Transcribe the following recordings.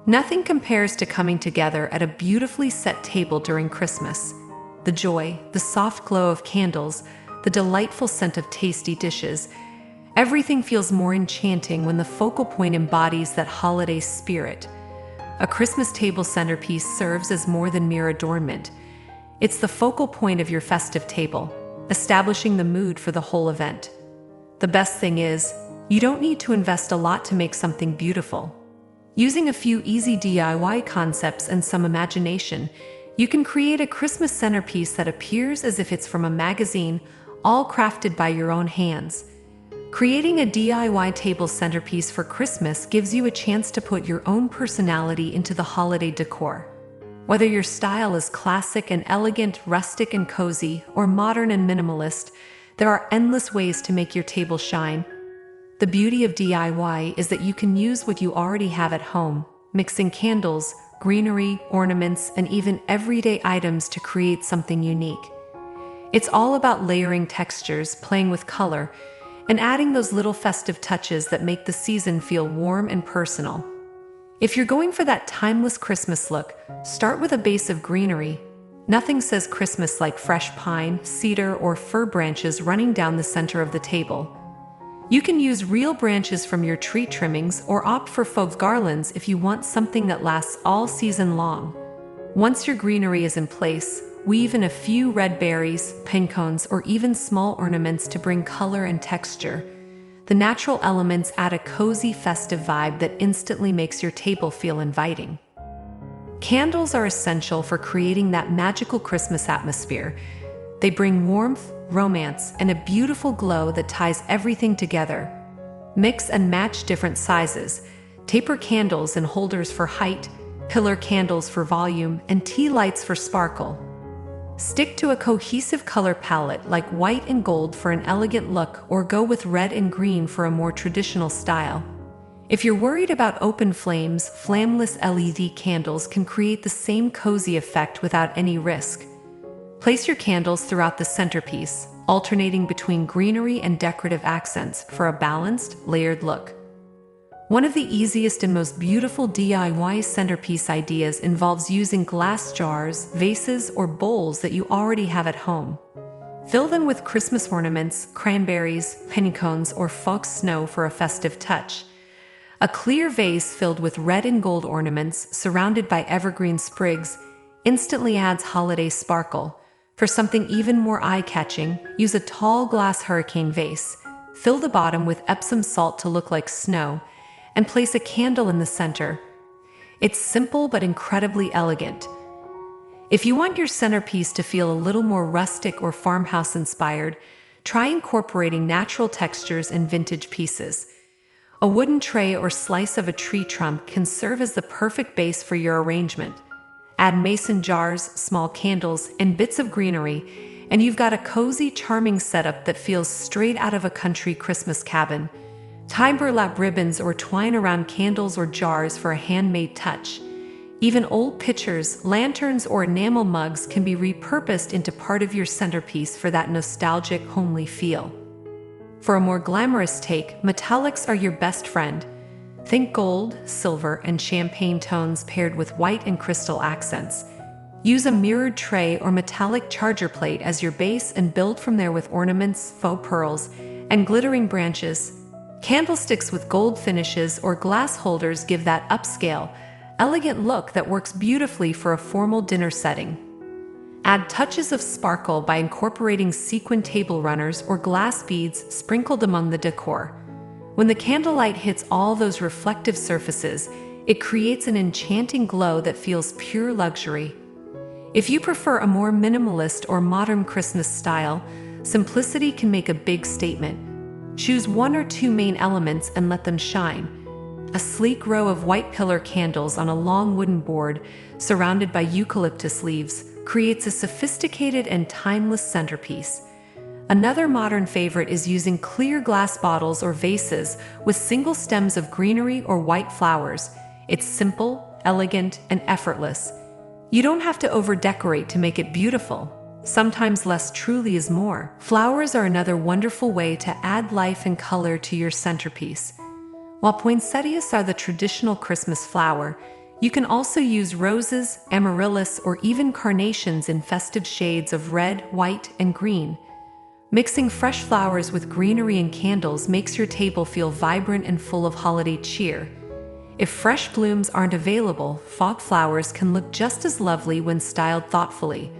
Nothing compares to coming together at a beautifully set table during Christmas. The joy, the soft glow of candles, the delightful scent of tasty dishes. Everything feels more enchanting when the focal point embodies that holiday spirit. A Christmas table centerpiece serves as more than mere adornment. It's the focal point of your festive table, establishing the mood for the whole event. The best thing is, you don't need to invest a lot to make something beautiful. Using a few easy DIY concepts and some imagination, you can create a Christmas centerpiece that appears as if it's from a magazine, all crafted by your own hands. Creating a DIY table centerpiece for Christmas gives you a chance to put your own personality into the holiday decor. Whether your style is classic and elegant, rustic and cozy, or modern and minimalist, there are endless ways to make your table shine. The beauty of DIY is that you can use what you already have at home, mixing candles, greenery, ornaments, and even everyday items to create something unique. It's all about layering textures, playing with color, and adding those little festive touches that make the season feel warm and personal. If you're going for that timeless Christmas look, start with a base of greenery. Nothing says Christmas like fresh pine, cedar, or fir branches running down the center of the table. You can use real branches from your tree trimmings or opt for faux garlands if you want something that lasts all season long. Once your greenery is in place, weave in a few red berries, pinecones, or even small ornaments to bring color and texture. The natural elements add a cozy, festive vibe that instantly makes your table feel inviting. Candles are essential for creating that magical Christmas atmosphere. They bring warmth, romance, and a beautiful glow that ties everything together. Mix and match different sizes. Taper candles in holders for height, pillar candles for volume, and tea lights for sparkle. Stick to a cohesive color palette like white and gold for an elegant look, or go with red and green for a more traditional style. If you're worried about open flames, flameless LED candles can create the same cozy effect without any risk. Place your candles throughout the centerpiece, alternating between greenery and decorative accents for a balanced, layered look. One of the easiest and most beautiful DIY centerpiece ideas involves using glass jars, vases, or bowls that you already have at home. Fill them with Christmas ornaments, cranberries, pinecones, or faux snow for a festive touch. A clear vase filled with red and gold ornaments, surrounded by evergreen sprigs, instantly adds holiday sparkle. For something even more eye-catching, use a tall glass hurricane vase. Fill the bottom with Epsom salt to look like snow, and place a candle in the center. It's simple but incredibly elegant. If you want your centerpiece to feel a little more rustic or farmhouse inspired, try incorporating natural textures and vintage pieces. A wooden tray or slice of a tree trunk can serve as the perfect base for your arrangement. Add mason jars, small candles, and bits of greenery, and you've got a cozy, charming setup that feels straight out of a country Christmas cabin. Tie burlap ribbons or twine around candles or jars for a handmade touch. Even old pitchers, lanterns, or enamel mugs can be repurposed into part of your centerpiece for that nostalgic, homely feel. For a more glamorous take, metallics are your best friend. Think gold, silver, and champagne tones paired with white and crystal accents. Use a mirrored tray or metallic charger plate as your base and build from there with ornaments, faux pearls, and glittering branches. Candlesticks with gold finishes or glass holders give that upscale, elegant look that works beautifully for a formal dinner setting. Add touches of sparkle by incorporating sequin table runners or glass beads sprinkled among the decor. When the candlelight hits all those reflective surfaces, it creates an enchanting glow that feels pure luxury. If you prefer a more minimalist or modern Christmas style, simplicity can make a big statement. Choose one or two main elements and let them shine. A sleek row of white pillar candles on a long wooden board, surrounded by eucalyptus leaves, creates a sophisticated and timeless centerpiece. Another modern favorite is using clear glass bottles or vases with single stems of greenery or white flowers. It's simple, elegant, and effortless. You don't have to over-decorate to make it beautiful. Sometimes less truly is more. Flowers are another wonderful way to add life and color to your centerpiece. While poinsettias are the traditional Christmas flower, You can also use roses, amaryllis, or even carnations in festive shades of red, white, and green. Mixing fresh flowers with greenery and candles makes your table feel vibrant and full of holiday cheer. If fresh blooms aren't available, fog flowers can look just as lovely when styled thoughtfully.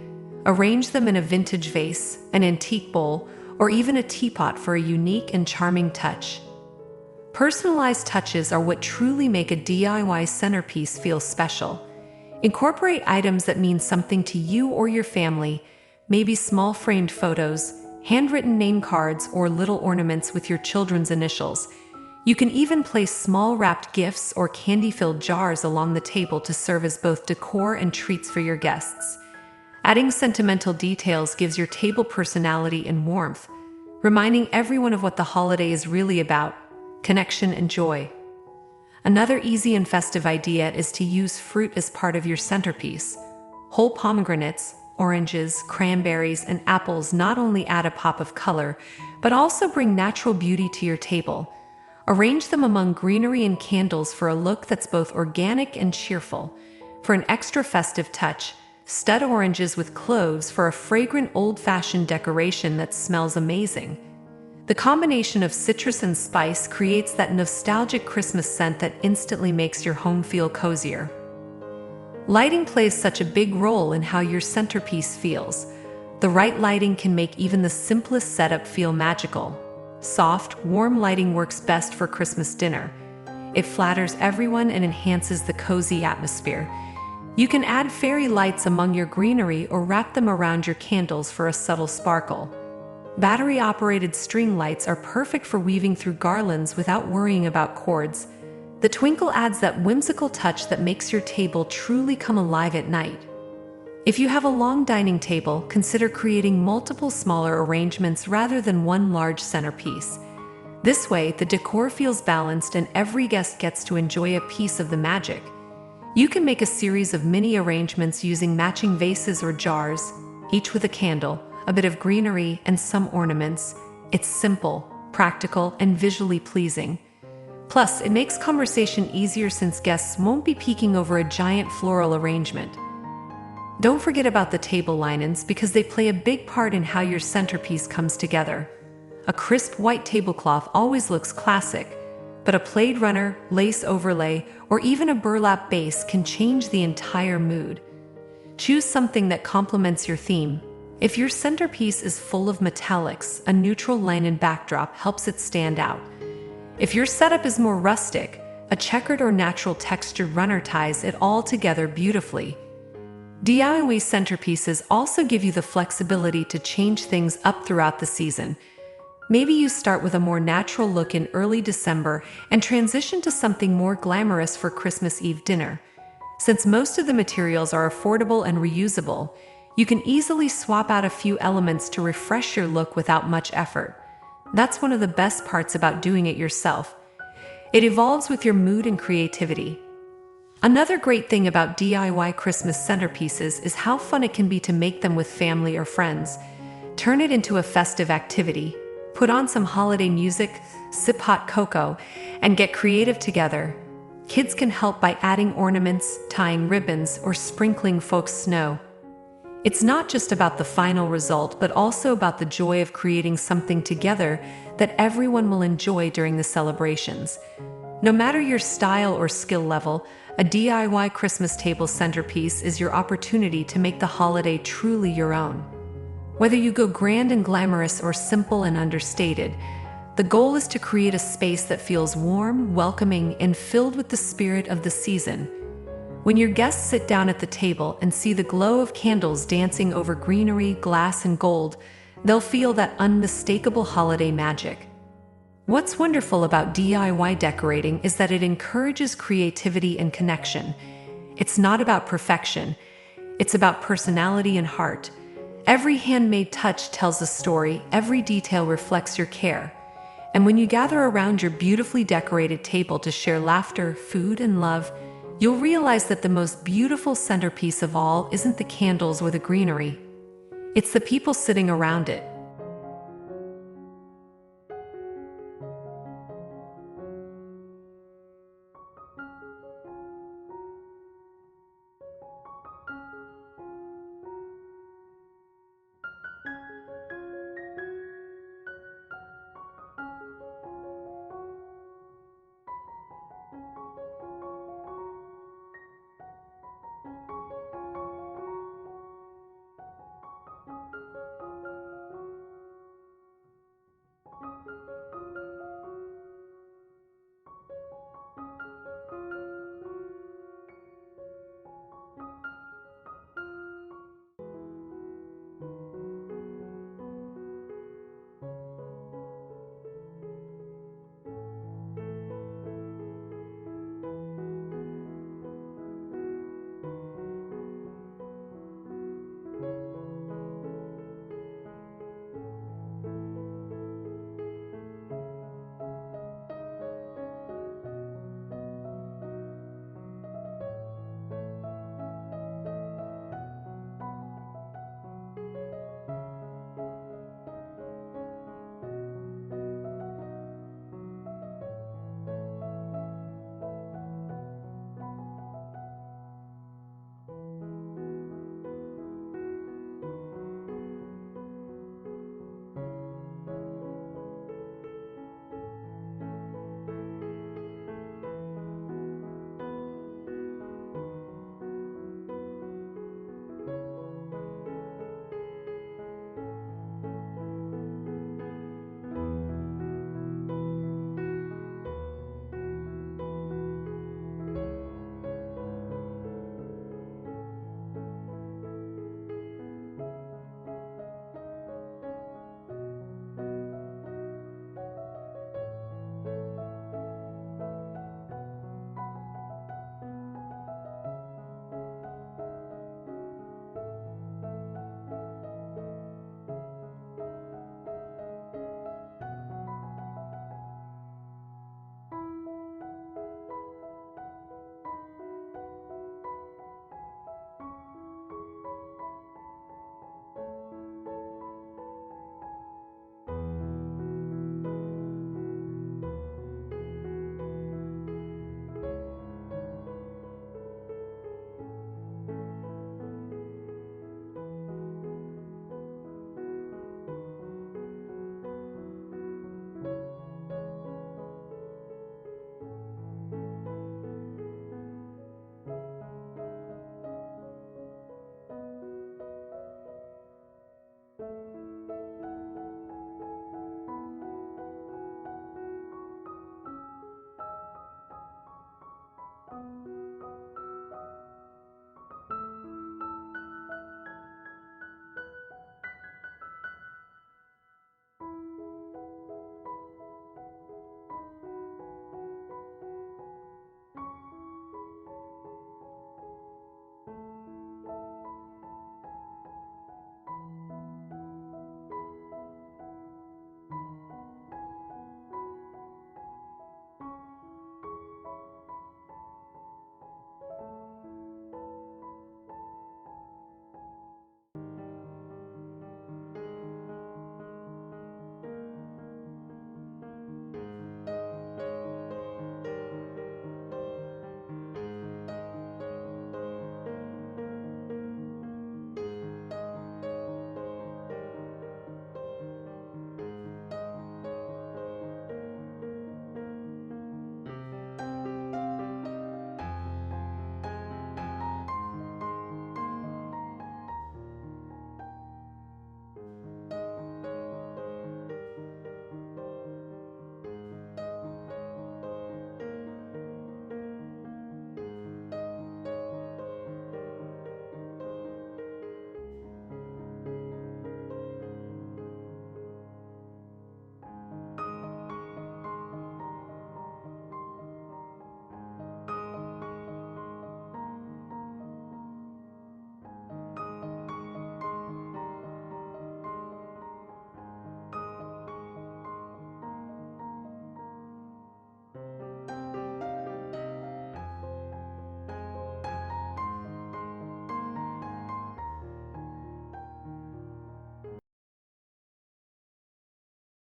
Arrange them in a vintage vase, an antique bowl, or even a teapot for a unique and charming touch. Personalized touches are what truly make a DIY centerpiece feel special. Incorporate items that mean something to you or your family, maybe small framed photos, handwritten name cards, or little ornaments with your children's initials. You can even place small wrapped gifts or candy-filled jars along the table to serve as both decor and treats for your guests. Adding sentimental details gives your table personality and warmth, reminding everyone of what the holiday is really about: connection and joy. Another easy and festive idea is to use fruit as part of your centerpiece. Whole pomegranates, oranges, cranberries, and apples not only add a pop of color, but also bring natural beauty to your table. Arrange them among greenery and candles for a look that's both organic and cheerful. For an extra festive touch, stud oranges with cloves for a fragrant old-fashioned decoration that smells amazing. The combination of citrus and spice creates that nostalgic Christmas scent that instantly makes your home feel cozier. Lighting plays such a big role in how your centerpiece feels. The right lighting can make even the simplest setup feel magical. Soft, warm lighting works best for Christmas dinner. It flatters everyone and enhances the cozy atmosphere. You can add fairy lights among your greenery or wrap them around your candles for a subtle sparkle. Battery-operated string lights are perfect for weaving through garlands without worrying about cords. The twinkle adds that whimsical touch that makes your table truly come alive at night. If you have a long dining table, consider creating multiple smaller arrangements rather than one large centerpiece. This way, the decor feels balanced and every guest gets to enjoy a piece of the magic. You can make a series of mini arrangements using matching vases or jars, each with a candle, a bit of greenery, and some ornaments. It's simple, practical, and visually pleasing. Plus, it makes conversation easier since guests won't be peeking over a giant floral arrangement. Don't forget about the table linens because they play a big part in how your centerpiece comes together. A crisp white tablecloth always looks classic, but a plaid runner, lace overlay, or even a burlap base can change the entire mood. Choose something that complements your theme. If your centerpiece is full of metallics, a neutral linen backdrop helps it stand out. If your setup is more rustic, a checkered or natural textured runner ties it all together beautifully. DIY centerpieces also give you the flexibility to change things up throughout the season. Maybe you start with a more natural look in early December and transition to something more glamorous for Christmas Eve dinner. Since most of the materials are affordable and reusable, you can easily swap out a few elements to refresh your look without much effort. That's one of the best parts about doing it yourself. It evolves with your mood and creativity. Another great thing about DIY Christmas centerpieces is how fun it can be to make them with family or friends. Turn it into a festive activity. Put on some holiday music, sip hot cocoa, and get creative together. Kids can help by adding ornaments, tying ribbons, or sprinkling faux snow. It's not just about the final result, but also about the joy of creating something together that everyone will enjoy during the celebrations. No matter your style or skill level, a DIY Christmas table centerpiece is your opportunity to make the holiday truly your own. Whether you go grand and glamorous or simple and understated, the goal is to create a space that feels warm, welcoming, and filled with the spirit of the season. When your guests sit down at the table and see the glow of candles dancing over greenery, glass, and gold, they'll feel that unmistakable holiday magic. What's wonderful about DIY decorating is that it encourages creativity and connection. It's not about perfection, it's about personality and heart. Every handmade touch tells a story, every detail reflects your care. And when you gather around your beautifully decorated table to share laughter, food, and love, you'll realize that the most beautiful centerpiece of all isn't the candles or the greenery. It's the people sitting around it.